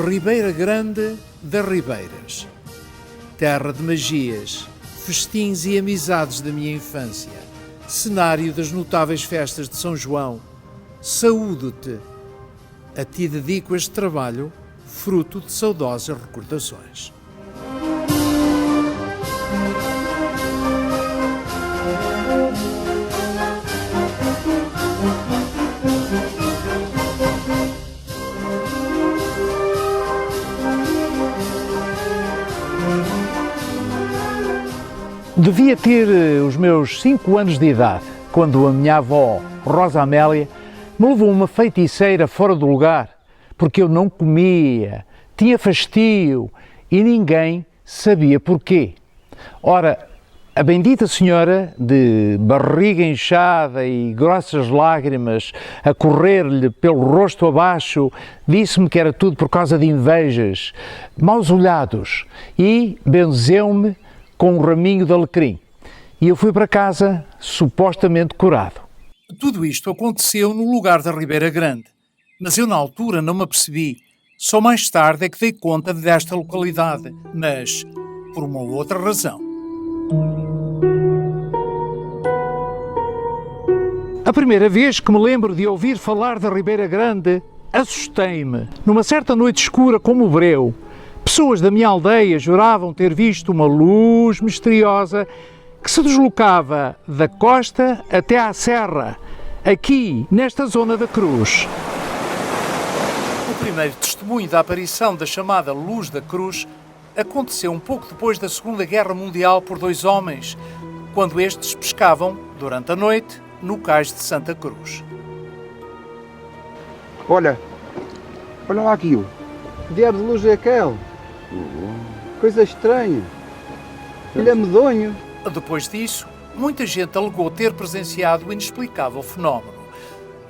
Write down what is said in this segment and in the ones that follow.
Ribeira Grande das Ribeiras, terra de magias, festins e amizades da minha infância, cenário das notáveis festas de São João, saúdo-te. A ti dedico este trabalho, fruto de saudosas recordações. Devia ter os meus 5 anos de idade, quando a minha avó, Rosa Amélia, me levou uma feiticeira fora do lugar, porque eu não comia, tinha fastio e ninguém sabia porquê. Ora, a bendita senhora, de barriga inchada e grossas lágrimas a correr-lhe pelo rosto abaixo, disse-me que era tudo por causa de invejas, maus olhados, e benzeu-me com um raminho de alecrim. E eu fui para casa supostamente curado. Tudo isto aconteceu no lugar da Ribeira Grande, mas eu na altura não me apercebi. Só mais tarde é que dei conta desta localidade, mas por uma outra razão. A primeira vez que me lembro de ouvir falar da Ribeira Grande, assustei-me. Numa certa noite escura como o breu, pessoas da minha aldeia juravam ter visto uma luz misteriosa que se deslocava da costa até à serra, aqui nesta zona da Cruz. O primeiro testemunho da aparição da chamada Luz da Cruz aconteceu um pouco depois da Segunda Guerra Mundial por 2 homens, quando estes pescavam, durante a noite, no cais de Santa Cruz. Olha lá aquilo. Que diabo de luz é aquele? Coisa estranha. Ele é medonho. Depois disso, muita gente alegou ter presenciado o inexplicável fenómeno.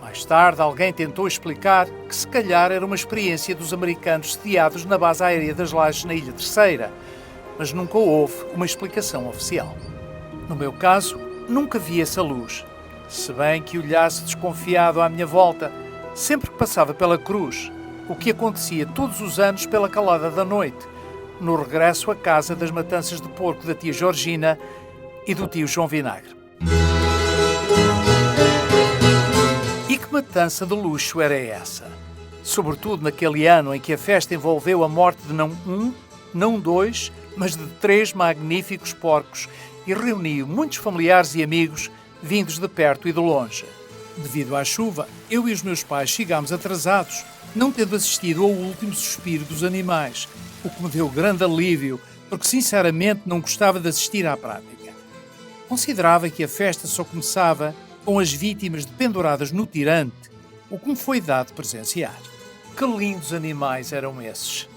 Mais tarde, alguém tentou explicar que se calhar era uma experiência dos americanos sediados na base aérea das Lajes na Ilha Terceira, mas nunca houve uma explicação oficial. No meu caso, nunca vi essa luz, se bem que olhasse desconfiado à minha volta, sempre que passava pela cruz, o que acontecia todos os anos pela calada da noite, no regresso à casa das matanças de porco da tia Georgina e do tio João Vinagre. E que matança de luxo era essa? Sobretudo naquele ano em que a festa envolveu a morte de não 1, não 2, mas de 3 magníficos porcos e reuniu muitos familiares e amigos vindos de perto e de longe. Devido à chuva, eu e os meus pais chegámos atrasados, não tendo assistido ao último suspiro dos animais, o que me deu grande alívio, porque sinceramente não gostava de assistir à prática. Considerava que a festa só começava com as vítimas dependuradas no tirante, o que me foi dado presenciar. Que lindos animais eram esses!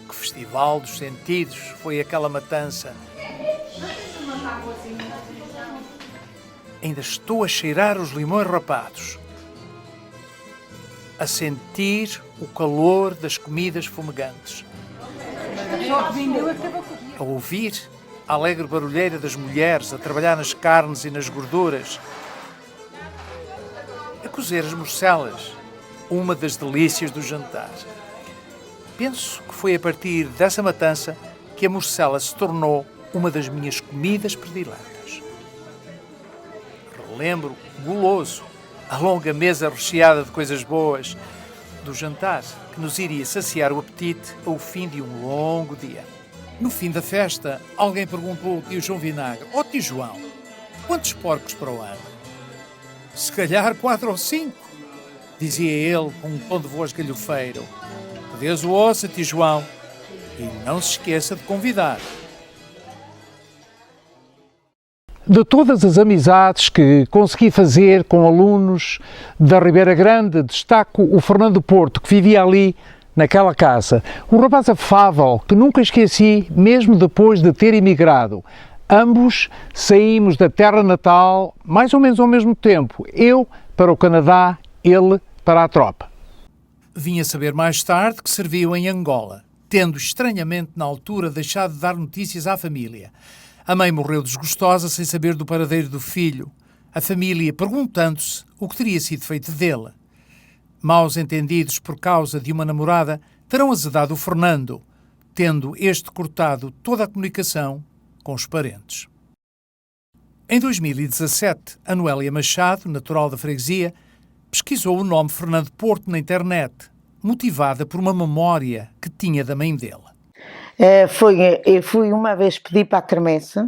Que festival dos sentidos foi aquela matança! Ainda estou a cheirar os limões rapados, a sentir o calor das comidas fumegantes, a ouvir a alegre barulheira das mulheres a trabalhar nas carnes e nas gorduras, a cozer as morcelas, uma das delícias do jantar. Penso que foi a partir dessa matança que a morcela se tornou uma das minhas comidas prediletas. Relembro, guloso, a longa mesa recheada de coisas boas, do jantar que nos iria saciar o apetite ao fim de um longo dia. No fim da festa, alguém perguntou ao tio João Vinagre: "Ó tio João, quantos porcos para o ano?" "Se calhar 4 ou 5, dizia ele com um tom de voz galhofeiro. "Que Deus o ouça, tio João, e não se esqueça de convidar." De todas as amizades que consegui fazer com alunos da Ribeira Grande, destaco o Fernando Porto, que vivia ali naquela casa. Um rapaz afável que nunca esqueci, mesmo depois de ter emigrado. Ambos saímos da terra natal mais ou menos ao mesmo tempo. Eu para o Canadá, ele para a tropa. Vim a saber mais tarde que serviu em Angola, tendo estranhamente na altura deixado de dar notícias à família. A mãe morreu desgostosa sem saber do paradeiro do filho, a família perguntando-se o que teria sido feito dele. Maus entendidos por causa de uma namorada terão azedado o Fernando, tendo este cortado toda a comunicação com os parentes. Em 2017, a Noélia Machado, natural da freguesia, pesquisou o nome Fernando Porto na internet, motivada por uma memória que tinha da mãe dele. Eu fui uma vez pedir para a quermesse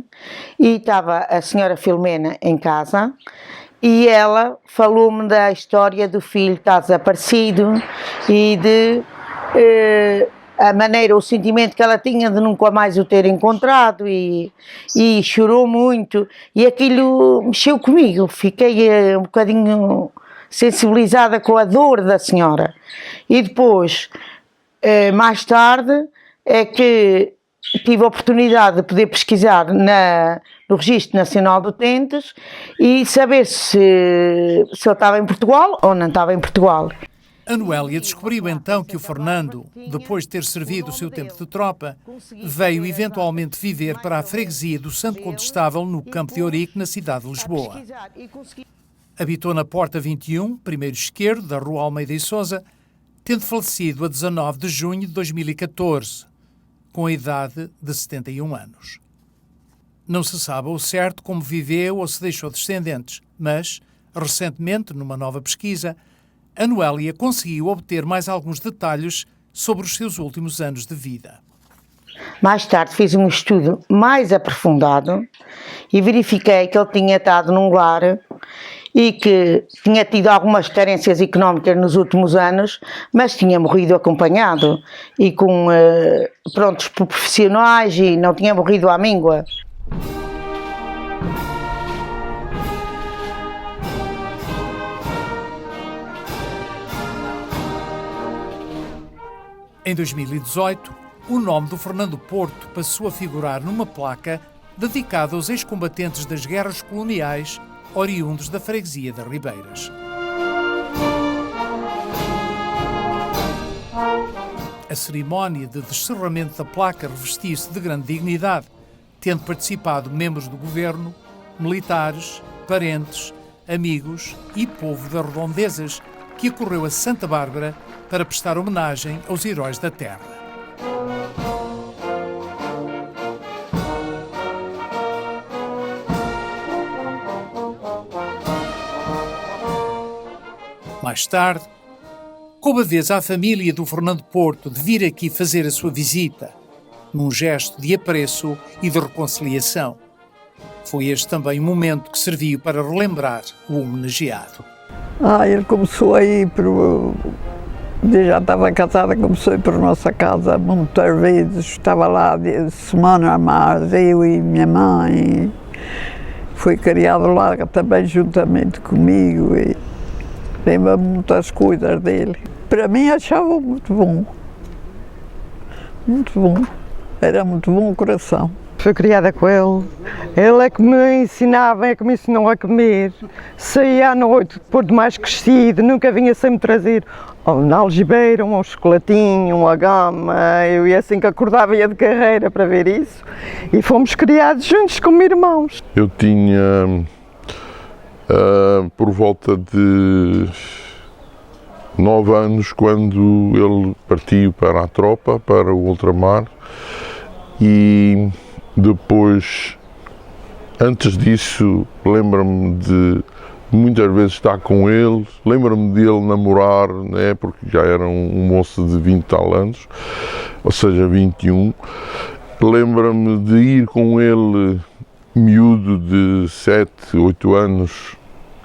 e estava a senhora Filomena em casa e ela falou-me da história do filho estar desaparecido e de a maneira, o sentimento que ela tinha de nunca mais o ter encontrado e chorou muito e aquilo mexeu comigo, fiquei um bocadinho sensibilizada com a dor da senhora. E depois, mais tarde, é que tive a oportunidade de poder pesquisar no Registro Nacional de Utentes e saber se ele estava em Portugal ou não estava em Portugal. A Noélia descobriu então que o Fernando, depois de ter servido o seu tempo de tropa, veio eventualmente viver para a freguesia do Santo Condestável no Campo de Ourique, na cidade de Lisboa. Habitou na Porta 21, primeiro esquerdo, da Rua Almeida e Sousa, tendo falecido a 19 de junho de 2014, com a idade de 71 anos. Não se sabe ao certo como viveu ou se deixou descendentes, mas, recentemente, numa nova pesquisa, a Noélia conseguiu obter mais alguns detalhes sobre os seus últimos anos de vida. Mais tarde fiz um estudo mais aprofundado e verifiquei que ele tinha estado num lar e que tinha tido algumas carências económicas nos últimos anos, mas tinha morrido acompanhado e com prontos profissionais e não tinha morrido à míngua. Em 2018, o nome do Fernando Porto passou a figurar numa placa dedicada aos ex-combatentes das guerras coloniais oriundos da freguesia das Ribeiras. A cerimónia de descerramento da placa revestiu-se de grande dignidade, tendo participado membros do governo, militares, parentes, amigos e povo das redondezas que acorreu a Santa Bárbara para prestar homenagem aos heróis da terra. Mais tarde, coube a vez à família do Fernando Porto de vir aqui fazer a sua visita, num gesto de apreço e de reconciliação. Foi este também o momento que serviu para relembrar o homenageado. Ele começou a ir já estava casada, começou a ir para a nossa casa muitas vezes, estava lá de semana a mais, eu e minha mãe. Foi criado lá também juntamente comigo e lembra muitas coisas dele. Para mim achava muito bom, era muito bom o coração. Fui criada com ele é que me ensinava, é que me ensinou a comer. Saía à noite, depois de mais crescido, nunca vinha sem me trazer um algibeira, um chocolatinho, uma gama. Eu ia assim que acordava, ia de carreira para ver isso. E fomos criados juntos como irmãos. Eu tinha por volta de 9 anos quando ele partiu para a tropa, para o ultramar, e depois, antes disso, lembro-me de muitas vezes estar com ele, lembro-me dele namorar, né, porque já era um moço de 20 e tal anos, ou seja, 21. Lembro-me de ir com ele, miúdo de 7, 8 anos,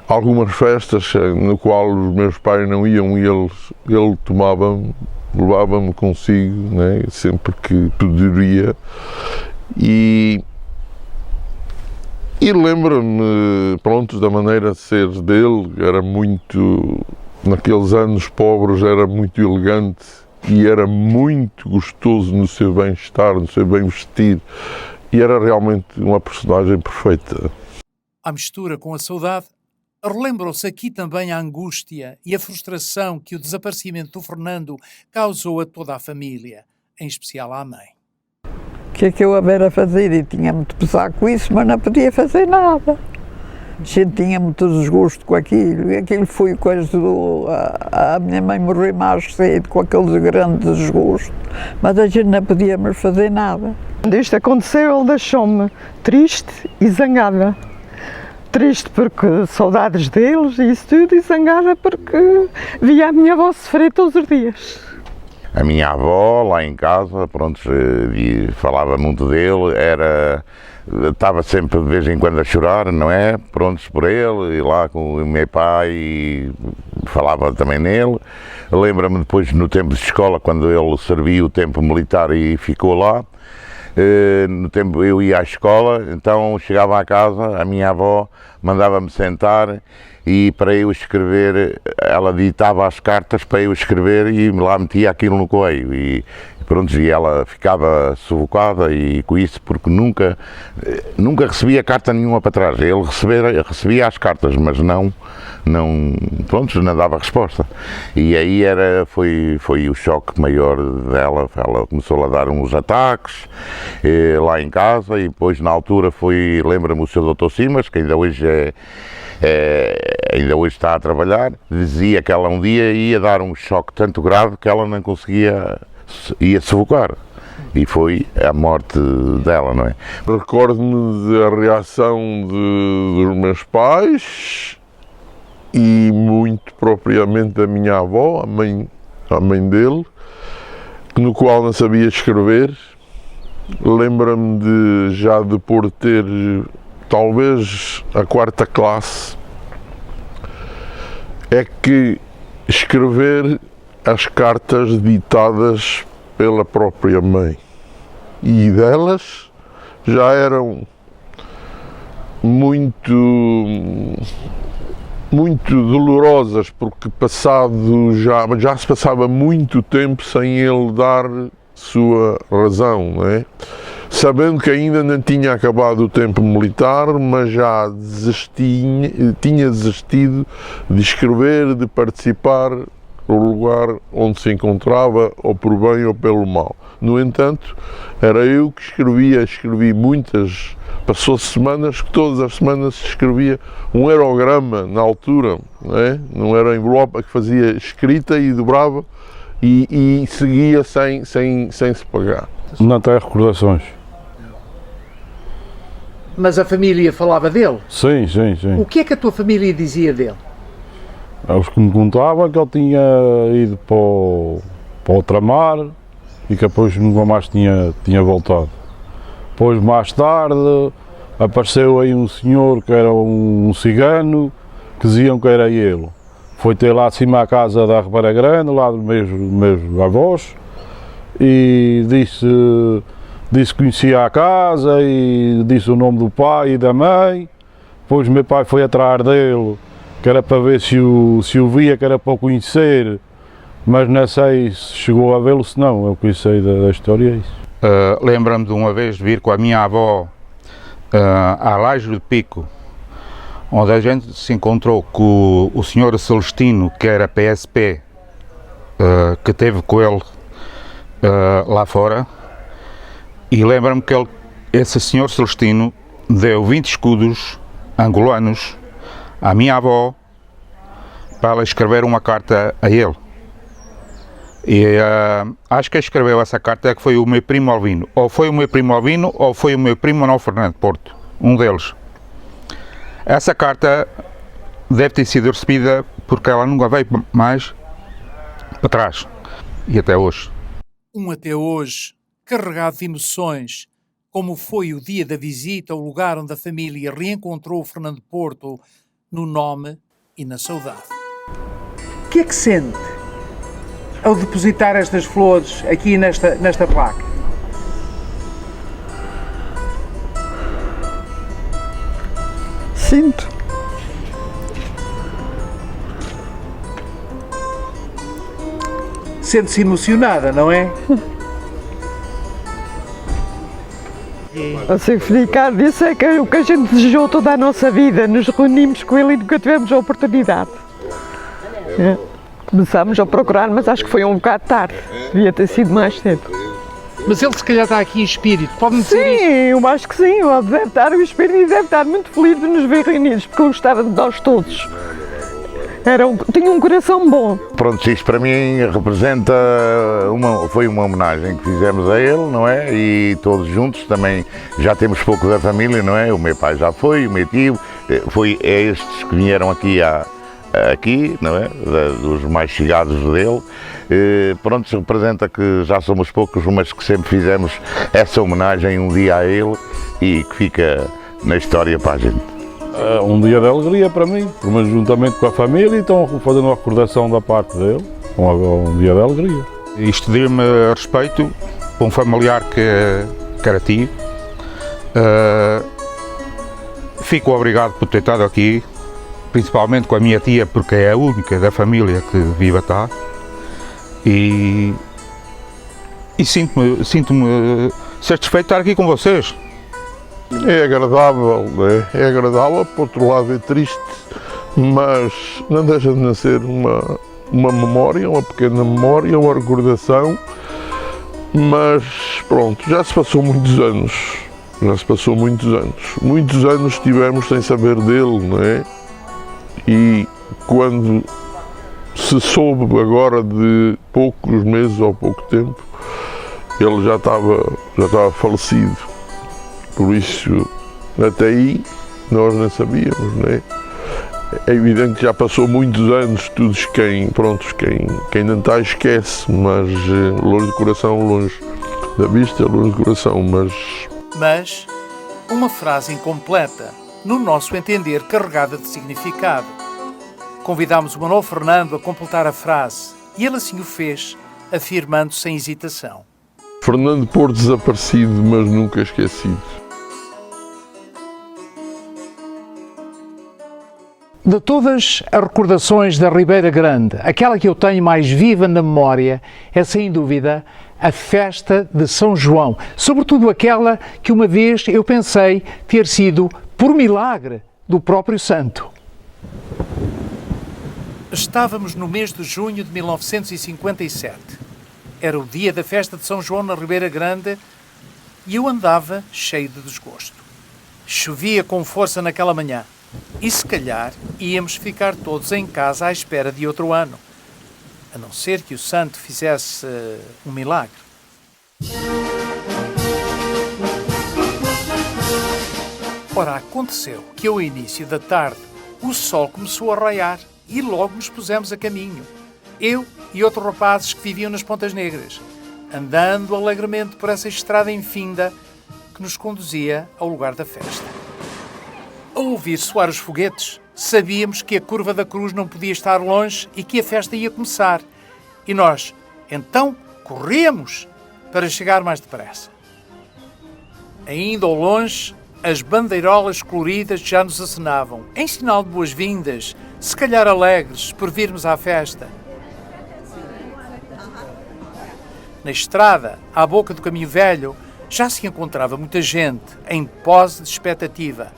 a algumas festas no qual os meus pais não iam e ele tomava-me, levava-me consigo, né, sempre que poderia. E lembro-me, pronto, da maneira de ser dele, era muito, naqueles anos pobres, era muito elegante e era muito gostoso no seu bem-estar, no seu bem vestir, e era realmente uma personagem perfeita. À mistura com a saudade, relembram-se aqui também a angústia e a frustração que o desaparecimento do Fernando causou a toda a família, em especial à mãe. O que é que eu a ver a fazer? E tinha muito pesar com isso, mas não podia fazer nada. A gente tinha muito desgosto com aquilo, e aquilo foi coisa do... A minha mãe morreu mais cedo com aqueles grandes desgostos, mas a gente não podíamos fazer nada. Quando isto aconteceu, ele deixou-me triste e zangada. Triste porque saudades deles e isso tudo, e zangada porque via a minha avó sofrer todos os dias. A minha avó, lá em casa, pronto, falava muito dele, estava sempre de vez em quando a chorar, não é? Prontos por ele, e lá com o meu pai, falava também nele. Lembro-me depois, no tempo de escola, quando ele serviu o tempo militar e ficou lá, no tempo eu ia à escola, então chegava à casa, a minha avó mandava-me sentar e para eu escrever, ela ditava as cartas para eu escrever e lá metia aquilo no correio e pronto, e ela ficava sufocada e com isso, porque nunca recebia carta nenhuma para trás. Ele recebia as cartas, mas não dava resposta. E aí foi o choque maior dela. Ela começou a dar uns ataques lá em casa e depois na altura lembra-me o seu Dr. Simas, que ainda hoje ainda hoje está a trabalhar, dizia que ela um dia ia dar um choque tanto grave que ela não conseguia, ia sufocar. E foi a morte dela, não é? Recordo-me da reação dos meus pais e muito propriamente da minha avó, a mãe dele, no qual não sabia escrever. Lembro-me já de por ter talvez a 4ª classe, é que escrever as cartas ditadas pela própria mãe, e delas já eram muito dolorosas, porque já se passava muito tempo sem ele dar sua razão, não é? Sabendo que ainda não tinha acabado o tempo militar, mas já tinha desistido de escrever, de participar no lugar onde se encontrava, ou por bem ou pelo mal. No entanto, era eu que escrevi muitas, passou-se semanas que todas as semanas se escrevia um aerograma na altura, não é? Não era envelope que fazia escrita e dobrava e seguia sem se pagar. Não tenho recordações. Mas a família falava dele? Sim. O que é que a tua família dizia dele? Os que me contavam que ele tinha ido para o ultramar e que depois nunca mais tinha voltado. Depois, mais tarde, apareceu aí um senhor que era um cigano, que diziam que era ele. Foi ter lá acima à casa da Ribeira Grande, lá dos meus avós, e disse que conhecia a casa e disse o nome do pai e da mãe. Depois meu pai foi atrás dele, que era para ver se o via, que era para o conhecer, mas não sei se chegou a vê-lo, se não, eu conheci da história é isso. Lembro-me de uma vez vir com a minha avó à Laje do Pico, onde a gente se encontrou com o senhor Celestino, que era PSP, que teve com ele lá fora, e lembro-me que esse senhor Celestino deu 20 escudos angolanos à minha avó para ela escrever uma carta a ele. E acho que escreveu essa carta que foi o meu primo Alvino. Ou foi o meu primo Alvino ou foi o meu primo Manuel Fernando Porto, um deles. Essa carta deve ter sido recebida porque ela nunca veio mais para trás. E até hoje. Até hoje carregado de emoções, como foi o dia da visita ao lugar onde a família reencontrou o Fernando Porto, no nome e na saudade. O que é que sente ao depositar estas flores aqui nesta placa? Sinto. Sente-se emocionada, não é? A significado disso é que é o que a gente desejou toda a nossa vida, nos reunimos com ele e nunca tivemos a oportunidade. Começámos a procurar, mas acho que foi um bocado tarde, devia ter sido mais cedo. Mas ele se calhar está aqui em espírito, pode-me dizer isso? Sim, eu acho que sim, ele deve estar, o espírito deve estar muito feliz de nos ver reunidos, porque eu gostava de nós todos. Tinha um coração bom. Pronto, isto para mim representa foi uma homenagem que fizemos a ele, não é? E todos juntos também já temos pouco da família, não é? O meu pai já foi, o meu tio, é estes que vieram aqui, não é? Dos mais chegados dele. Pronto, representa que já somos poucos, mas que sempre fizemos essa homenagem um dia a ele e que fica na história para a gente. Um dia de alegria para mim, mas juntamente com a família, então fazendo uma recordação da parte dele, um dia de alegria. Isto deu-me respeito para um familiar que era tio. Fico obrigado por ter estado aqui, principalmente com a minha tia, porque é a única da família que viva cá. E sinto-me satisfeito de estar aqui com vocês. É agradável, é agradável, por outro lado é triste, mas não deixa de nascer uma memória, uma pequena memória, uma recordação, mas pronto, já se passou muitos anos, muitos anos tivemos sem saber dele, não é? E quando se soube agora de poucos meses ou pouco tempo, ele já estava falecido. Por isso, até aí, nós não sabíamos, não é? É evidente que já passou muitos anos, todos quem não está esquece, mas longe do coração, longe da vista, longe do coração, Mas uma frase incompleta, no nosso entender, carregada de significado. Convidámos o Manuel Fernando a completar a frase e ele assim o fez, afirmando sem hesitação. Fernando Porto desaparecido, mas nunca esquecido. De todas as recordações da Ribeira Grande, aquela que eu tenho mais viva na memória é, sem dúvida, a festa de São João. Sobretudo aquela que uma vez eu pensei ter sido por milagre do próprio santo. Estávamos no mês de junho de 1957. Era o dia da festa de São João na Ribeira Grande e eu andava cheio de desgosto. Chovia com força naquela manhã. E se calhar íamos ficar todos em casa à espera de outro ano, a não ser que o santo fizesse um milagre. Ora, aconteceu que ao início da tarde o sol começou a raiar e logo nos pusemos a caminho. Eu e outros rapazes que viviam nas Pontas Negras, andando alegremente por essa estrada infinda que nos conduzia ao lugar da festa. Ao ouvir soar os foguetes, sabíamos que a curva da cruz não podia estar longe e que a festa ia começar. E nós, então, corríamos para chegar mais depressa. Ainda ao longe, as bandeirolas coloridas já nos acenavam, em sinal de boas-vindas, se calhar alegres por virmos à festa. Na estrada, à boca do caminho velho, já se encontrava muita gente, em pose de expectativa.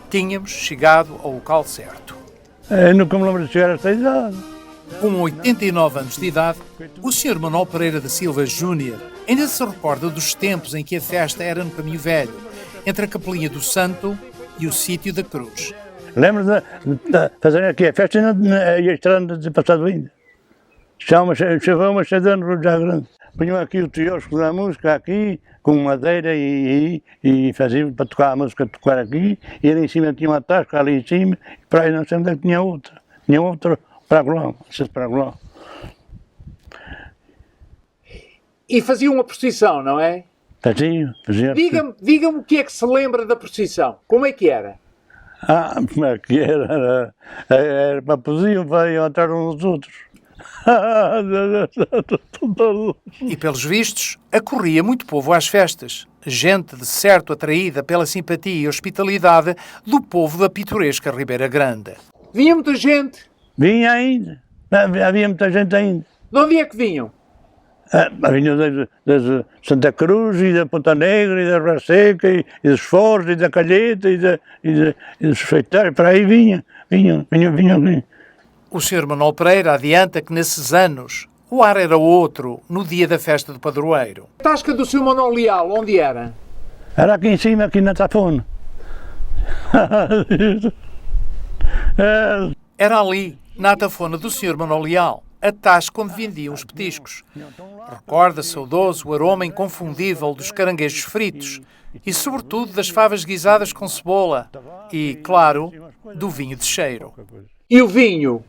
Tínhamos chegado ao local certo. Eu nunca me lembro de chegar a esta idade. Com 89 anos de idade, o Sr. Manuel Pereira da Silva Júnior ainda se recorda dos tempos em que a festa era no Caminho Velho, entre a Capelinha do Santo e o Sítio da Cruz. Lembro de fazer aqui a festa e a estrada de passado ainda. Chavão uma cheia de anos já grande. Punham aqui o quiosque da música aqui, com madeira e faziam para tocar a música, tocar aqui, e ali em cima tinha uma tasca, ali em cima, e para aí não sei onde é que tinha outra para lá, para lá. E fazia uma procissão, não é? Fazia. Diga-me o que é que se lembra da procissão. Como é que era? Como é que era? Era para podiam atrás uns dos outros. E pelos vistos, acorria muito povo às festas. Gente de certo atraída pela simpatia e hospitalidade do povo da pitoresca Ribeira Grande. Vinha muita gente? Vinha ainda. Havia muita gente ainda. De onde é que vinham? Vinham desde Santa Cruz e da Ponta Negra e da Rua Seca e dos Forros e da Calheta e dos Feitários. Para aí vinham. O Sr. Manuel Pereira adianta que nesses anos o ar era outro no dia da festa do padroeiro. A tasca do seu Manuel Leal, onde era? Era aqui em cima, aqui na Tafona. Era ali, na Tafona do Sr. Manuel Leal, a tasca onde vendiam os petiscos. Recorda saudoso o aroma inconfundível dos caranguejos fritos e, sobretudo, das favas guisadas com cebola e, claro, do vinho de cheiro. E o vinho?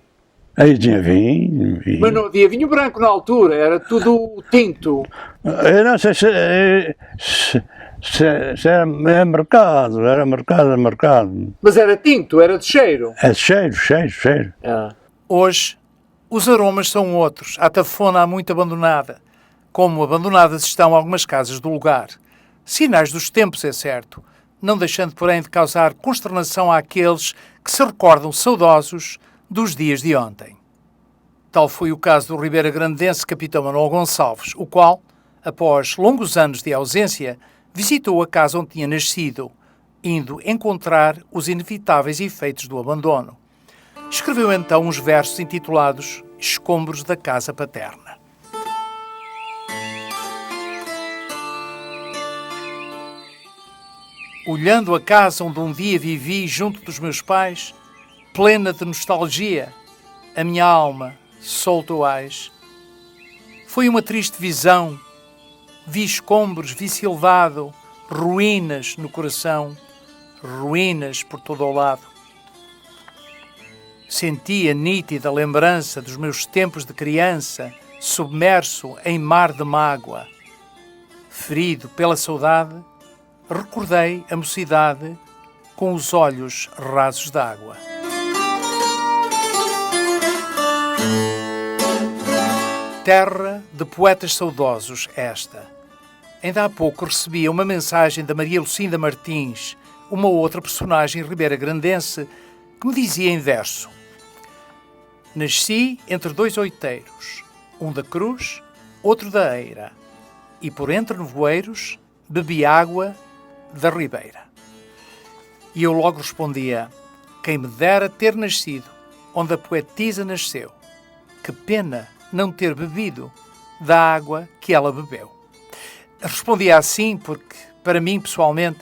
Aí tinha vinho. Mas não havia vinho branco na altura, era tudo tinto. Eu não sei se era mercado, era mercado. Mas era tinto, era de cheiro. É cheiro. Hoje, os aromas são outros. A Tafona há muito abandonada, como abandonadas estão algumas casas do lugar. Sinais dos tempos, é certo, não deixando, porém, de causar consternação àqueles que se recordam saudosos dos dias de ontem. Tal foi o caso do Ribeira Grandense Capitão Manuel Gonçalves, o qual, após longos anos de ausência, visitou a casa onde tinha nascido, indo encontrar os inevitáveis efeitos do abandono. Escreveu então uns versos intitulados Escombros da Casa Paterna. Olhando a casa onde um dia vivi junto dos meus pais, plena de nostalgia, a minha alma, solto ais. Foi uma triste visão. Vi escombros, vi silvado, ruínas no coração, ruínas por todo o lado. Senti a nítida lembrança dos meus tempos de criança, submerso em mar de mágoa. Ferido pela saudade, recordei a mocidade com os olhos rasos d'água. Terra de poetas saudosos esta. Ainda há pouco recebia uma mensagem da Maria Lucinda Martins, uma outra personagem ribeira-grandense, que me dizia em verso: nasci entre dois oiteiros, um da cruz, outro da eira, e por entre nevoeiros bebi água da ribeira. E eu logo respondia: quem me dera ter nascido onde a poetisa nasceu. Que pena não ter bebido da água que ela bebeu. Respondia assim porque, para mim pessoalmente,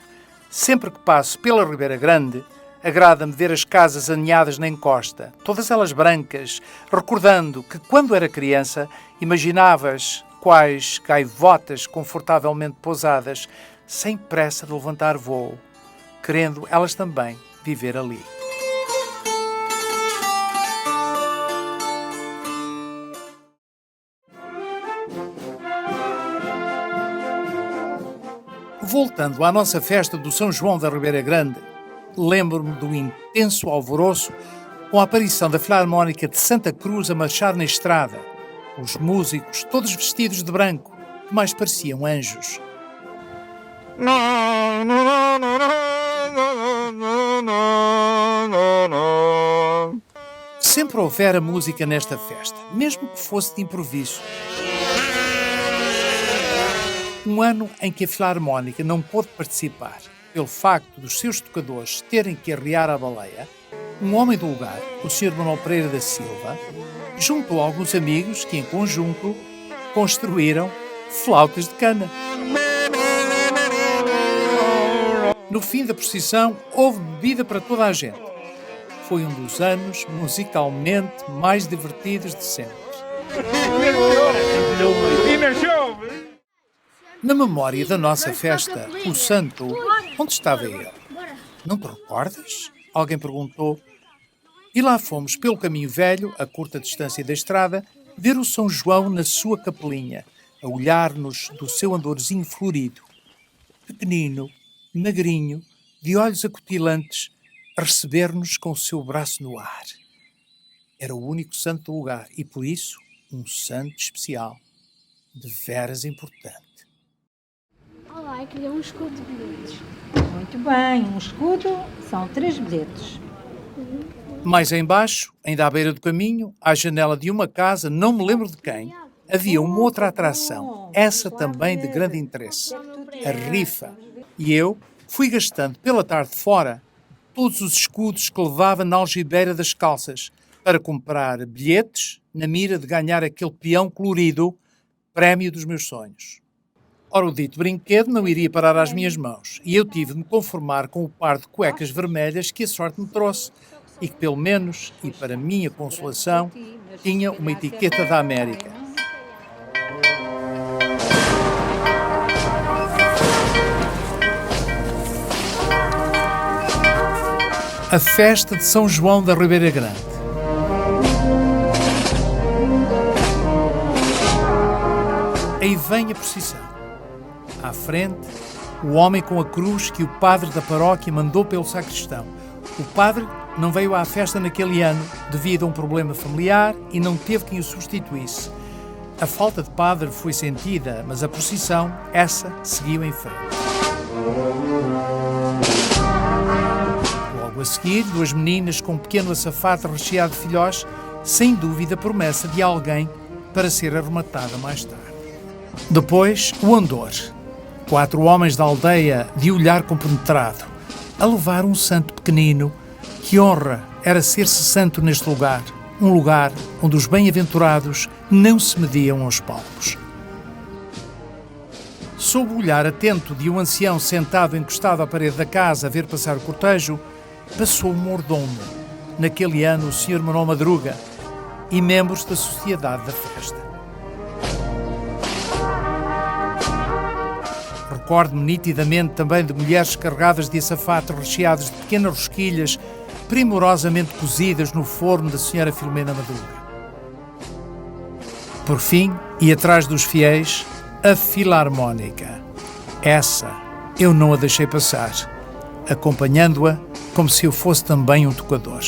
sempre que passo pela Ribeira Grande, agrada-me ver as casas aninhadas na encosta, todas elas brancas, recordando que, quando era criança, imaginavas quais gaivotas confortavelmente pousadas, sem pressa de levantar voo, querendo elas também viver ali. Voltando à nossa festa do São João da Ribeira Grande, lembro-me do intenso alvoroço com a aparição da Filarmónica de Santa Cruz a marchar na estrada, os músicos todos vestidos de branco, que mais pareciam anjos. Sempre houvera música nesta festa, mesmo que fosse de improviso. Um ano em que a Filarmónica não pôde participar, pelo facto dos seus tocadores terem que arriar a baleia, um homem do lugar, o Sr. Manuel Pereira da Silva, juntou alguns amigos que, em conjunto, construíram flautas de cana. No fim da procissão, houve bebida para toda a gente. Foi um dos anos musicalmente mais divertidos de sempre. Na memória da nossa festa, o santo, onde estava ele? Não te recordas? Alguém perguntou. E lá fomos pelo caminho velho, a curta distância da estrada, ver o São João na sua capelinha, a olhar-nos do seu andorzinho florido. Pequenino, magrinho, de olhos acutilantes, a receber-nos com o seu braço no ar. Era o único santo do lugar e, por isso, um santo especial, de veras importante. Olá, eu queria um escudo de bilhetes. Muito bem, um escudo são 3 bilhetes. Mais embaixo, ainda à beira do caminho, à janela de uma casa, não me lembro de quem, havia uma outra atração, essa também de grande interesse, a rifa. E eu fui gastando pela tarde fora todos os escudos que levava na algibeira das calças, para comprar bilhetes na mira de ganhar aquele peão colorido, prémio dos meus sonhos. Ora, o dito brinquedo não iria parar às minhas mãos e eu tive de me conformar com o par de cuecas vermelhas que a sorte me trouxe e que, pelo menos, e para minha consolação, tinha uma etiqueta da América. A festa de São João da Ribeira Grande. Aí vem a procissão. À frente, o homem com a cruz que o padre da paróquia mandou pelo sacristão. O padre não veio à festa naquele ano devido a um problema familiar e não teve quem o substituísse. A falta de padre foi sentida, mas a procissão, essa, seguiu em frente. Logo a seguir, duas meninas com um pequeno açafate recheado de filhós, sem dúvida promessa de alguém para ser arrematada mais tarde. Depois, o andor. 4 homens da aldeia de olhar compenetrado, a levar um santo pequenino. Que honra era ser-se santo neste lugar, um lugar onde os bem-aventurados não se mediam aos palmos. Sob o olhar atento de um ancião sentado encostado à parede da casa a ver passar o cortejo, passou um mordomo, naquele ano o Sr. Manuel Madruga, e membros da sociedade da festa. Recordo-me nitidamente também de mulheres carregadas de açafates recheados de pequenas rosquilhas primorosamente cozidas no forno da Sra. Filomena Madruga. Por fim, e atrás dos fiéis, a filarmónica. Essa eu não a deixei passar, acompanhando-a como se eu fosse também um tocador.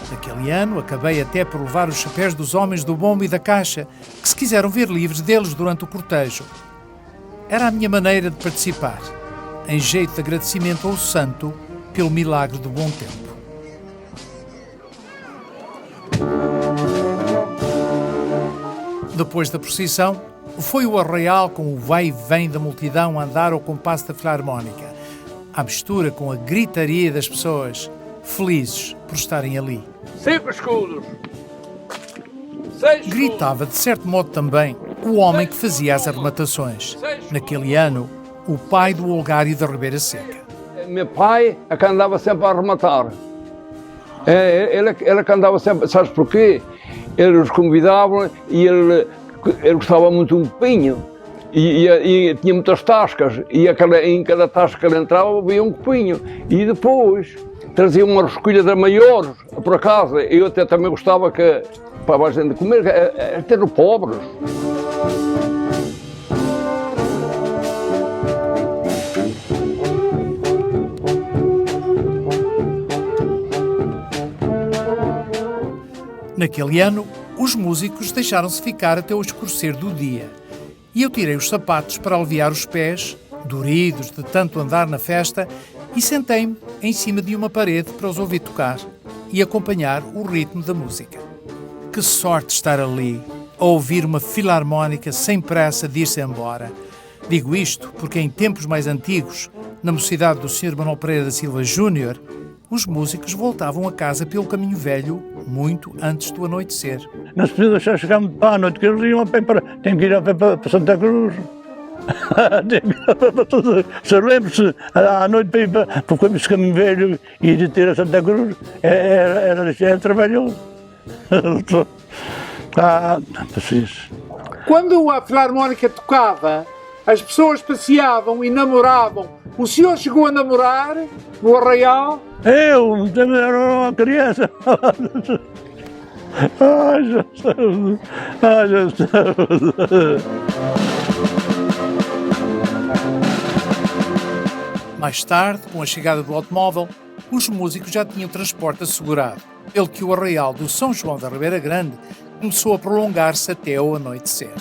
Naquele ano, acabei até por levar os chapéus dos homens do bombo e da caixa, que se quiseram ver livres deles durante o cortejo. Era a minha maneira de participar, em jeito de agradecimento ao santo pelo milagre do bom tempo. Depois da procissão, foi o arraial com o vai e vem da multidão a andar ao compasso da filarmónica, à mistura com a gritaria das pessoas, felizes por estarem ali. 5 escudos! 6 escudos! Gritava, de certo modo também, o homem que fazia as arrematações. Naquele ano, o pai do Olgário da Ribeira Seca. Meu pai é que andava sempre a arrematar. Ele que andava sempre, sabes porquê? Eles os convidavam e ele gostava muito de um copinho. E tinha muitas tascas. E em cada tasca que ele entrava havia um copinho. E depois trazia uma rosquilha de maiores, por acaso. Eu até também gostava que, para a gente comer, ter os pobres. Naquele ano, os músicos deixaram-se ficar até o escurecer do dia e eu tirei os sapatos para aliviar os pés, doridos de tanto andar na festa, e sentei-me em cima de uma parede para os ouvir tocar e acompanhar o ritmo da música. Que sorte estar ali, a ouvir uma filarmónica sem pressa de ir-se embora. Digo isto porque em tempos mais antigos, na mocidade do Sr. Manuel Pereira da Silva Júnior, os músicos voltavam a casa pelo caminho velho muito antes do anoitecer. Não se precisa deixar chegar muito para a noite, que eles iam a pé tem que ir a pé para Santa Cruz. Se lembra-se, à noite para ir para esse caminho velho e de ter a Santa Cruz, era trabalhoso. Preciso. Quando a filarmónica tocava, as pessoas passeavam e namoravam. O senhor chegou a namorar no arraial? Eu era uma criança. Ai, Jesus. Ai, Jesus. Mais tarde, com a chegada do automóvel, os músicos já tinham transporte assegurado, pelo que o arraial do São João da Ribeira Grande começou a prolongar-se até ao anoitecer.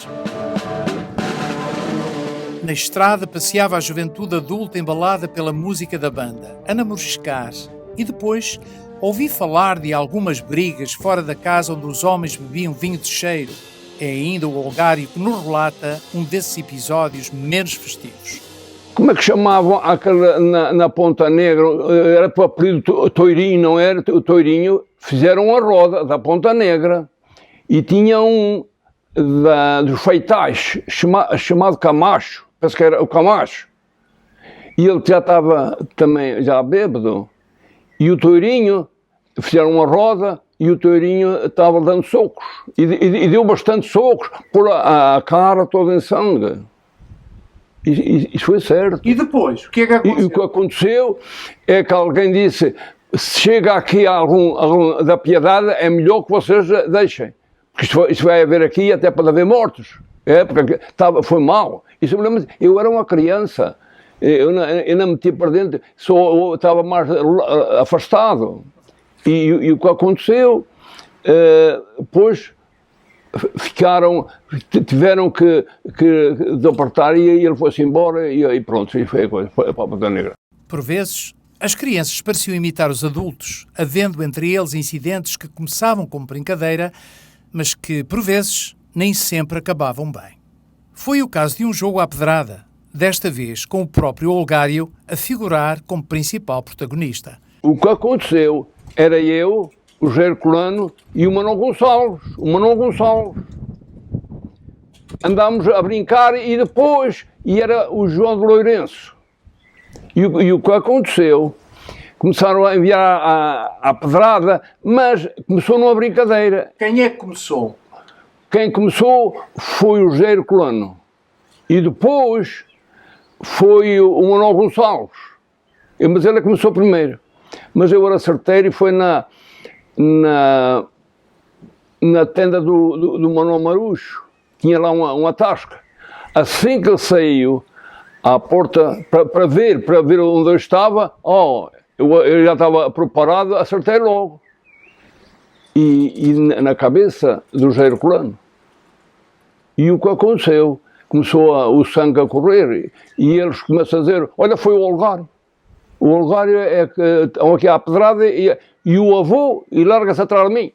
Na estrada passeava a juventude adulta embalada pela música da banda, a namoriscar, e depois ouvi falar de algumas brigas fora da casa onde os homens bebiam vinho de cheiro. É ainda o Olgário que nos relata um desses episódios menos festivos. como é que chamavam aquele na Ponta Negra? Era para o apelido Toirinho, não era? O Toirinho, fizeram a roda da Ponta Negra e tinha um dos feitais chamado Camacho, penso que era o Camacho, e ele já estava também já bêbado, e o Toirinho, fizeram uma roda e o Toirinho estava dando socos, e deu bastante socos, por a cara toda em sangue. Isso foi certo. E depois, o que é que aconteceu? E o que aconteceu é que alguém disse, se chega aqui algum da Piedade, é melhor que vocês deixem. Porque isto vai haver aqui até para haver mortos. Porque foi mal. Isso, eu era uma criança, eu não metia para dentro, só estava mais afastado. E o que aconteceu, depois tiveram que deportar e ele foi-se embora e pronto, e foi a coisa, foi a Ponta Negra. Por vezes, as crianças pareciam imitar os adultos, havendo entre eles incidentes que começavam como brincadeira, mas que, por vezes, nem sempre acabavam bem. Foi o caso de um jogo à pedrada, desta vez com o próprio Olgário a figurar como principal protagonista. O que aconteceu era eu, o José Herculano e o Manuel Gonçalves. Andámos a brincar e depois, era o João de Lourenço. E o que aconteceu, começaram a enviar a pedrada, mas começou numa brincadeira. Quem é que começou? Quem começou foi o José Herculano. E depois foi o Manuel Gonçalves. Mas ele começou primeiro. Mas eu era certeiro e foi na tenda do Manuel Marucho. Tinha lá uma tasca. Assim que ele saiu à porta para ver onde eu estava, eu já estava preparado, acertei logo. E na cabeça do José Herculano. E o que aconteceu? Começou o sangue a correr e eles começam a dizer, olha, foi o Olgário. O Olgário é que estão aqui à pedrada e o avô e larga-se atrás de mim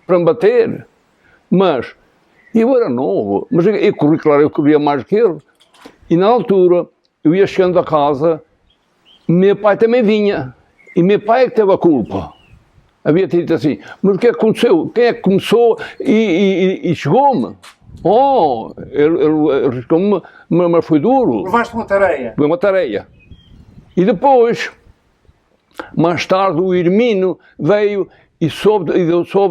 para me bater. Mas eu era novo, mas eu corri, claro, eu corria mais que ele. E na altura, eu ia chegando a casa, meu pai também vinha. E meu pai é que teve a culpa. Havia dito assim, mas o que é que aconteceu? Quem é que começou e chegou-me? Ele chegou-me, mas foi duro. Levaste uma tareia? Foi uma tareia. E depois, mais tarde, o Hermino veio e soube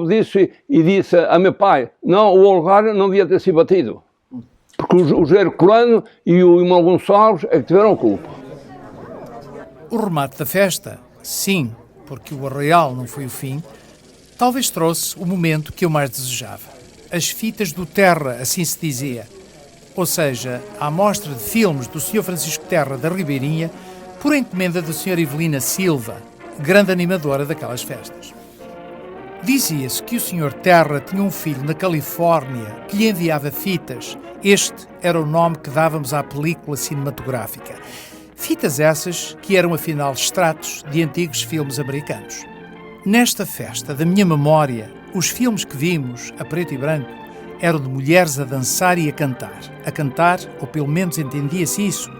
disso e disse a meu pai, não, o Olgário não devia ter sido batido. Porque o José Herculano e o irmão Gonçalves é que tiveram a culpa. O remate da festa, sim, porque o arraial não foi o fim, talvez trouxe o momento que eu mais desejava. As fitas do Terra, assim se dizia. Ou seja, a amostra de filmes do Sr. Francisco Terra da Ribeirinha, por encomenda da Sra. Evelina Silva, grande animadora daquelas festas. Dizia-se que o Sr. Terra tinha um filho na Califórnia que lhe enviava fitas. Este era o nome que dávamos à película cinematográfica. Fitas essas que eram, afinal, extratos de antigos filmes americanos. Nesta festa da minha memória, os filmes que vimos, a preto e branco, eram de mulheres a dançar e a cantar. A cantar, ou pelo menos entendia-se isso,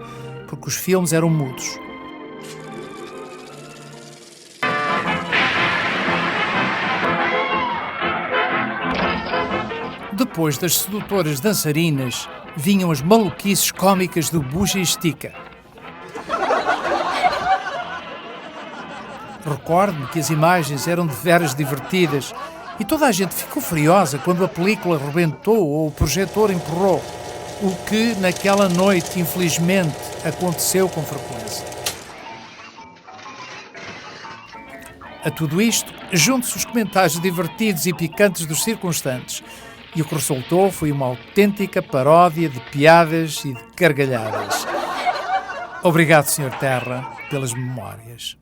porque os filmes eram mudos. Depois das sedutoras dançarinas, vinham as maluquices cómicas do Bucha e Estica. Recordo-me que as imagens eram de veras divertidas e toda a gente ficou furiosa quando a película rebentou ou o projetor empurrou, o que naquela noite, infelizmente, aconteceu com frequência. A tudo isto, juntam-se os comentários divertidos e picantes dos circunstantes, e o que resultou foi uma autêntica paródia de piadas e de gargalhadas. Obrigado, Sr. Terra, pelas memórias.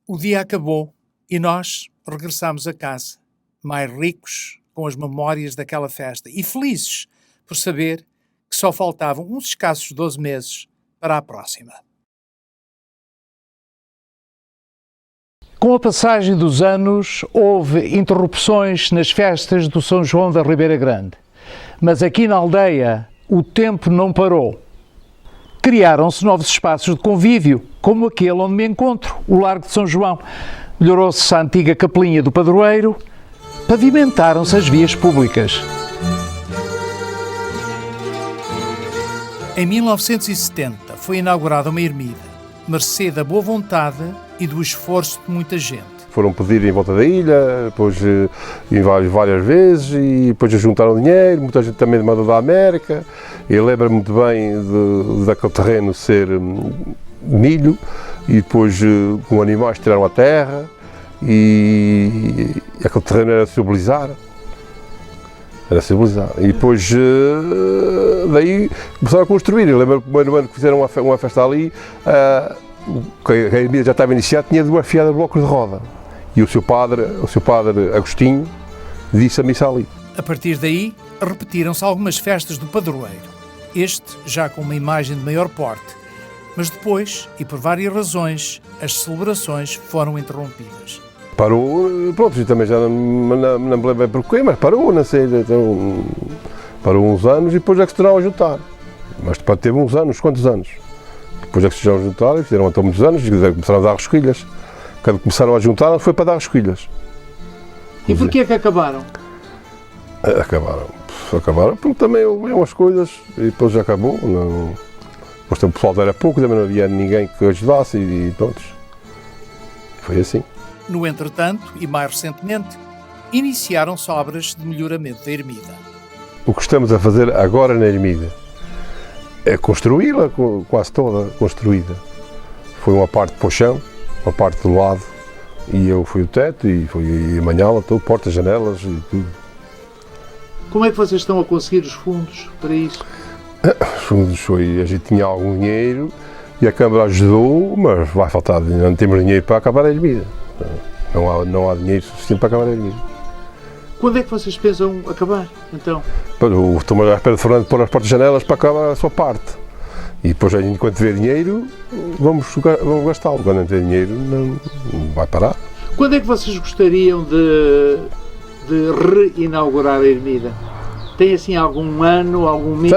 O dia acabou e nós regressámos a casa, mais ricos com as memórias daquela festa e felizes por saber que só faltavam uns escassos 12 meses para a próxima. Com a passagem dos anos, houve interrupções nas festas do São João da Ribeira Grande. Mas aqui na aldeia, o tempo não parou. Criaram-se novos espaços de convívio, como aquele onde me encontro, o Largo de São João. Melhorou-se a antiga capelinha do padroeiro, pavimentaram-se as vias públicas. Em 1970 foi inaugurada uma ermida, mercê da boa vontade e do esforço de muita gente. Foram pedir em volta da ilha, depois várias vezes, e depois juntaram dinheiro, muita gente também mandou da América. Eu lembro-me muito bem daquele terreno ser milho, e depois com animais tiraram a terra, e aquele terreno era civilizar. E depois daí começaram a construir. Eu lembro que no ano que fizeram uma festa ali, a ermida já estava iniciada, tinha 2 fiadas de blocos de roda. E o seu padre Agostinho disse a missa ali. A partir daí, repetiram-se algumas festas do padroeiro. Este já com uma imagem de maior porte. Mas depois, e por várias razões, as celebrações foram interrompidas. Parou, pronto, eu também já não me lembro bem porquê, mas parou, não sei, então, parou uns anos e depois é que se tornaram a juntar. Mas teve uns anos, quantos anos? Depois é que se tornaram a juntar e fizeram até muitos anos e começaram a dar rosquilhas. Quando começaram a juntar, foi para dar rosquilhas. E porquê é que acabaram? Acabaram porque também houve umas coisas e depois já acabou. Não, depois o pessoal era pouco, também não havia ninguém que ajudasse e pronto. Foi assim. No entretanto, e mais recentemente, iniciaram-se obras de melhoramento da ermida. O que estamos a fazer agora na ermida é construí-la, quase toda construída. Foi uma parte para o chão, uma parte do lado, e eu fui o teto e fui a manhã-la, tudo, portas, janelas e tudo. Como é que vocês estão a conseguir os fundos para isso? Os fundos a gente tinha algum dinheiro e a Câmara ajudou, mas vai faltar, não temos dinheiro para acabar a ermida. Não há dinheiro suficiente para acabar a ermida. Quando é que vocês pensam acabar, então? Estou à espera de Fernando pôr as portas e janelas para acabar a sua parte. E depois, enquanto tiver dinheiro, vamos gastá-lo. Quando não tiver dinheiro, não vai parar. Quando é que vocês gostariam de reinaugurar a ermida? Tem assim algum ano, algum mês?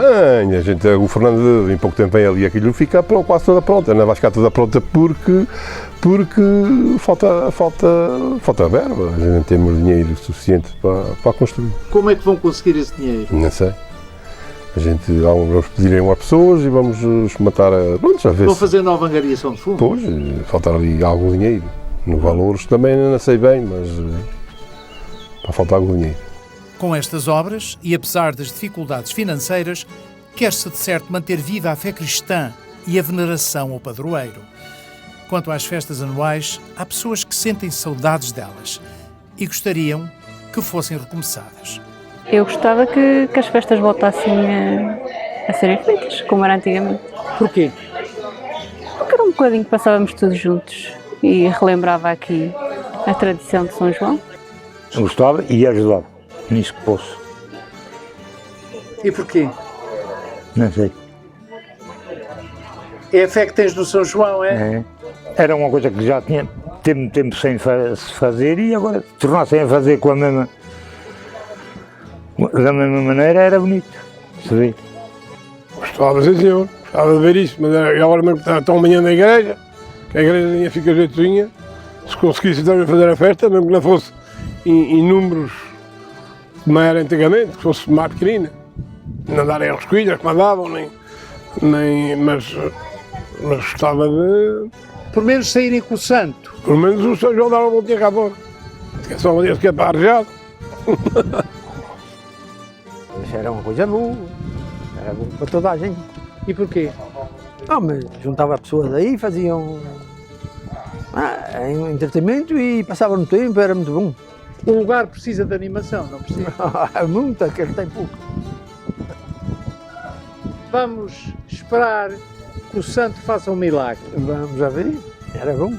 Tem, o Fernando em pouco tempo vem ali, aquilo fica quase toda pronta. Não vai ficar toda pronta porque falta verba. A gente não temos dinheiro suficiente para construir. Como é que vão conseguir esse dinheiro? Não sei. Vamos pedir a umas pessoas e vamos matar a... Pronto, vão fazer nova angariação de fundos? Pois, faltar ali algum dinheiro. No valores também não sei bem, mas vai faltar algum dinheiro. Com estas obras, e apesar das dificuldades financeiras, quer-se de certo manter viva a fé cristã e a veneração ao padroeiro. Quanto às festas anuais, há pessoas que sentem saudades delas e gostariam que fossem recomeçadas. Eu gostava que as festas voltassem a serem feitas, como era antigamente. Porquê? Porque era um bocadinho que passávamos todos juntos e relembrava aqui a tradição de São João. Eu gostava e ajudava, nisso que posso. E porquê? Não sei. É a fé que tens no São João, é? Era uma coisa que já tinha tempo sem se fazer e agora tornassem a fazer da mesma maneira era bonito, se vê. Gostava, sim senhor, gostava de ver isso, mas agora mesmo que está amanhã na igreja, que a igreja fica jeitozinha, se conseguisse também fazer a festa, mesmo que não fosse em números como era antigamente, que fosse mais pequenina, não darem as rosquilhas que mandavam, mas gostava de... Por menos saírem com o santo. Pelo menos o São João dava uma voltinha cá fora, que é só uma vez que é para arrejado. Era uma coisa boa, era bom para toda a gente. E porquê? Mas juntava pessoas aí, faziam um entretenimento e passavam no tempo, era muito bom. O lugar precisa de animação, não precisa? Muita, que ele tem pouco. Vamos esperar que o santo faça um milagre. Vamos a ver, era bom.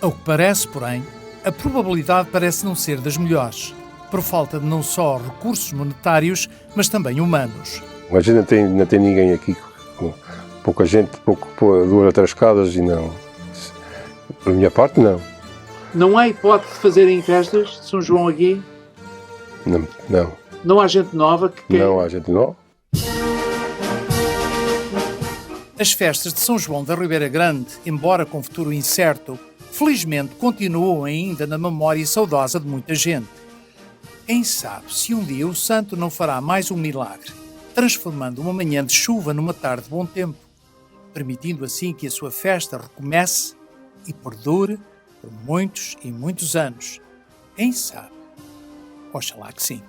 Ao que parece, porém, a probabilidade parece não ser das melhores, por falta de não só recursos monetários, mas também humanos. A gente não tem ninguém aqui, pouca gente, duas ou três casas e não. Por minha parte, não. Não há hipótese de fazerem festas de São João aqui? Não. Não há gente nova que quer? Não há gente nova. As festas de São João da Ribeira Grande, embora com futuro incerto, felizmente continuam ainda na memória saudosa de muita gente. Quem sabe se um dia o santo não fará mais um milagre, transformando uma manhã de chuva numa tarde de bom tempo, permitindo assim que a sua festa recomece e perdure por muitos e muitos anos. Quem sabe? Oxalá que sim.